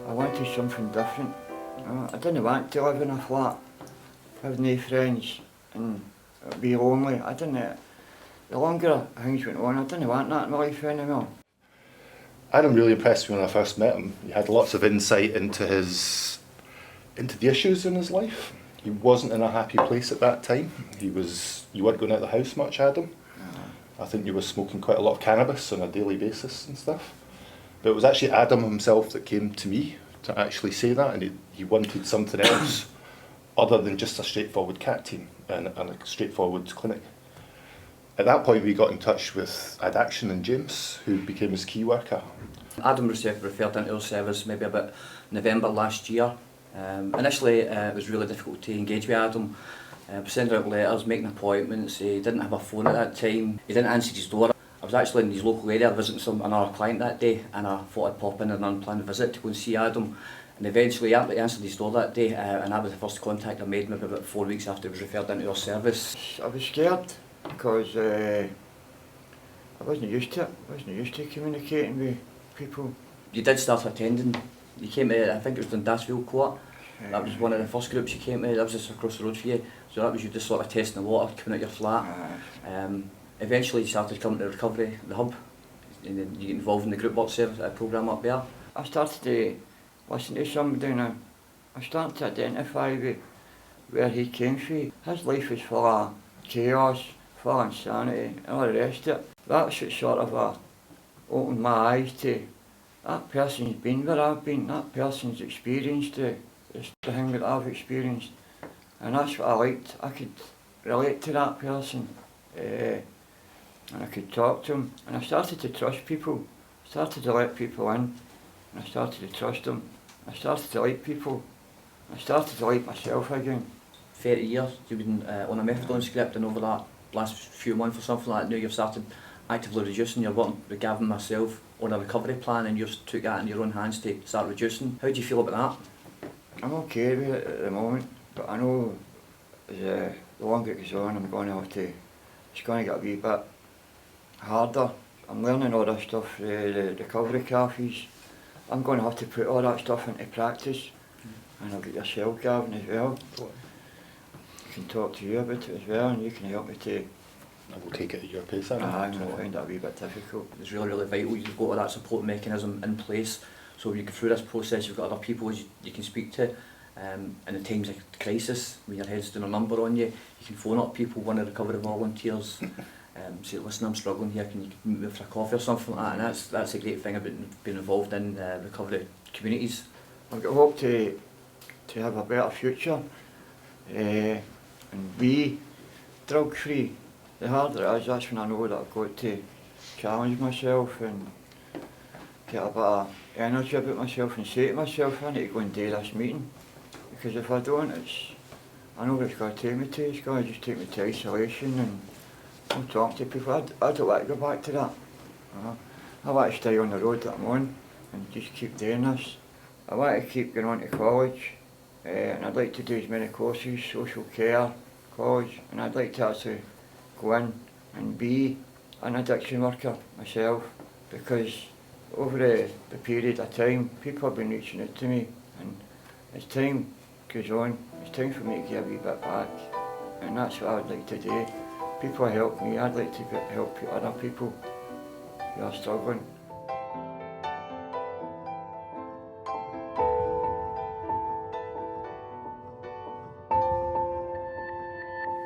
I wanted something different. I didn't want to live in a flat, have no friends and be lonely. The longer things went on, I didn't want that in my life anymore. Adam really impressed me when I first met him. He had lots of insight into the issues in his life. He wasn't in a happy place at that time. You weren't going out of the house much, Adam. I think you were smoking quite a lot of cannabis on a daily basis and stuff. But it was actually Adam himself that came to me to actually say that, and he wanted something else other than just a straightforward CAT team and a straightforward clinic. At that point we got in touch with Addiction and James, who became his key worker. Adam was referred into our service maybe about November last year. Initially it was really difficult to engage with Adam. Sending out letters, making appointments. He didn't have a phone at that time. He didn't answer his door. I was actually in his local area visiting another client that day, and I thought I'd pop in an unplanned visit to go and see Adam. And eventually he answered his door that day, and that was the first contact I made maybe about 4 weeks after he was referred into our service. I was scared because I wasn't used to it. I wasn't used to communicating with people. You did start attending. You came to, I think it was Dundasville Court. That was one of the first groups you came to. That was just across the road for you. So that was you just sort of testing the water, coming out your flat. Eventually you started coming to recovery, the hub, and then you get involved in the group work service programme up there. I started to listen to somebody and I started to identify with where he came from. His life was full of chaos, full of insanity and all the rest of it. That's what sort of opened my eyes to that person's been where I've been, that person's experienced the thing that I've experienced. And that's what I liked. I could relate to that person. And I could talk to them, and I started to trust people. I started to let people in, and I started to trust them. I started to like people. I started to like myself again. 30 years you've been on a methadone script, and over that last few months or something like that, now you've started actively reducing. You're working with Gavin myself on a recovery plan, and you've took that in your own hands to start reducing. How do you feel about that? I'm okay with it at the moment, but I know as the longer it goes on, it's going to get a wee bit harder. I'm learning all this stuff, the recovery cafes. I'm going to have to put all that stuff into practice, and I'll get yourself, Gavin, as well. I can talk to you about it as well, and you can help me to. I will take it at your pace. I find that a wee bit difficult. It's really, really vital you've got all that support mechanism in place, so when you go through this process you've got other people you can speak to. In the times of crisis, when your head's doing a number on you, you can phone up people, one of the recovery volunteers, say, listen, I'm struggling here, can you meet me for a coffee or something like that, and that's a great thing about being involved in recovery communities. I've got hope to have a better future and be drug free. The harder it is, that's when I know that I've got to challenge myself and get a bit of energy about myself and say to myself, I need to go and do this meeting. Because if I don't, I know what it's going to take me to. It's going to just take me to isolation and not talk to people. I don't like to go back to that. I want to stay on the road that I'm on and just keep doing this. I want to keep going on to college, and I'd like to do as many courses, social care, college, and I'd like to actually go in and be an addiction worker myself, because over the period of time, people have been reaching out to me, and as time goes on, it's time for me to give a wee bit back, and that's what I would like to do. People help me, I'd like to help other people who are struggling.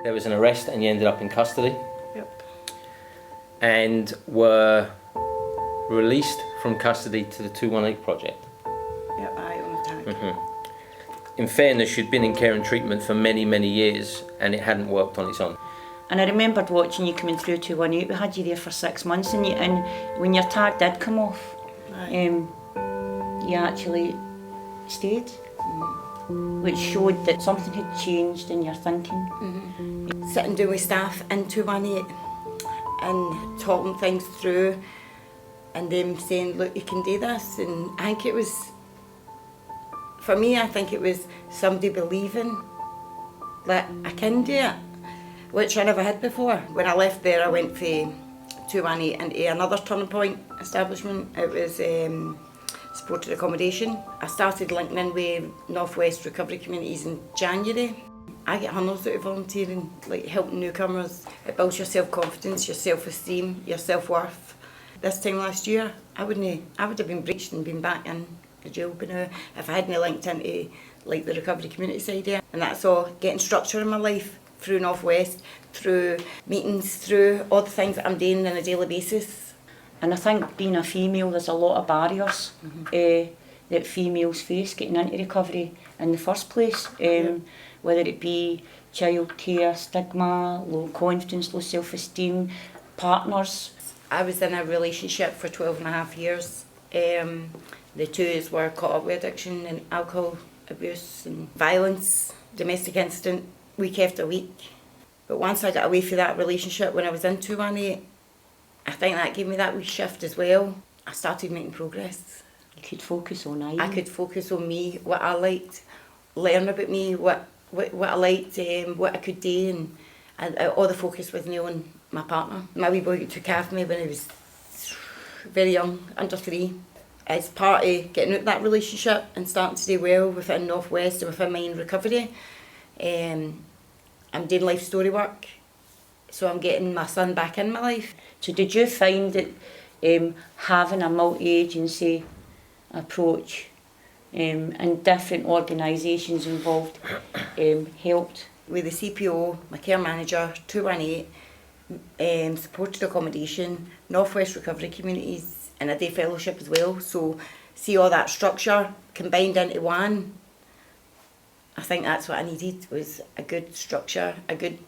There was an arrest and you ended up in custody. Yep. And were released from custody to the 218 project. Yep, aye, on the tag. In fairness, you'd been in care and treatment for many, many years and it hadn't worked on its own. And I remembered watching you coming through 218. We had you there for 6 months, and when your tag did come off, you actually stayed, which showed that something had changed in your thinking. Sitting down with staff in 218 and talking things through, and them saying, look, you can do this. And I think it was, for me, I think it was somebody believing that I can do it, which I never had before. When I left there, I went for 218 into another turning point establishment. It was supported accommodation. I started linking in with Northwest Recovery Communities in January. I get hundreds out of volunteering, like helping newcomers. It builds your self-confidence, your self-esteem, your self-worth. This time last year, I would have been breached and been back in the jail by now if I hadn't linked into like the recovery community side here. And that's all getting structure in my life through Northwest, through meetings, through all the things that I'm doing on a daily basis. And I think being a female, there's a lot of barriers that females face getting into recovery in the first place. Whether it be childcare, stigma, low confidence, low self-esteem, partners. I was in a relationship for 12 and a half years. The two were caught up with addiction and alcohol abuse and violence, domestic incident, week after week. But once I got away from that relationship when I was in 218, I think that gave me that wee shift as well. I started making progress. You could focus on I could focus on me, what I liked, learn about me, what I liked, what I could do, and all the focus was now on my partner. My wee boy took care of me when I was very young, under 3. As part of getting out of that relationship and starting to do well within Northwest and within my own recovery, I'm doing life story work, so I'm getting my son back in my life. So did you find that having a multi-agency approach and different organisations involved helped? With the CPO, my care manager, 218, supported accommodation, Northwest Recovery Communities, and a day fellowship as well. So see all that structure combined into one. I think that's what I needed, was a good structure, a good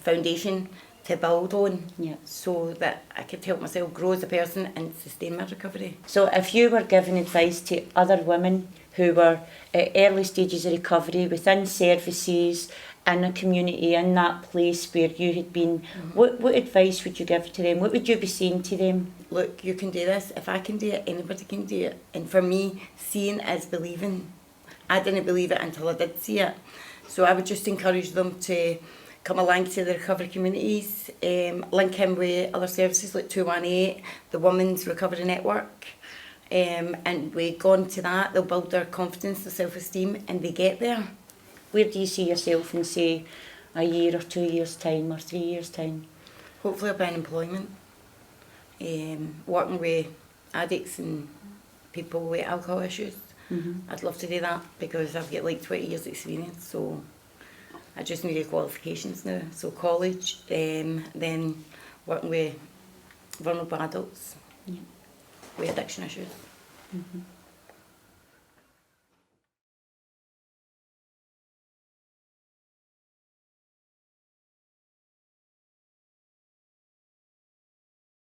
foundation to build on, so that I could help myself grow as a person and sustain my recovery. So if you were giving advice to other women who were at early stages of recovery, within services, in a community, in that place where you had been, what advice would you give to them? What would you be saying to them? Look, you can do this. If I can do it, anybody can do it. And for me, seeing is believing. I didn't believe it until I did see it. So I would just encourage them to come along to the recovery communities, link in with other services like 218, the Women's Recovery Network, and we go on to that, they'll build their confidence, their self-esteem, and they get there. Where do you see yourself in, say, a year or 2 years' time or 3 years' time? Hopefully I'll be in employment, working with addicts and people with alcohol issues. I'd love to do that because I've got like 20 years experience, so I just need the qualifications now. So college, then working with vulnerable adults with addiction issues.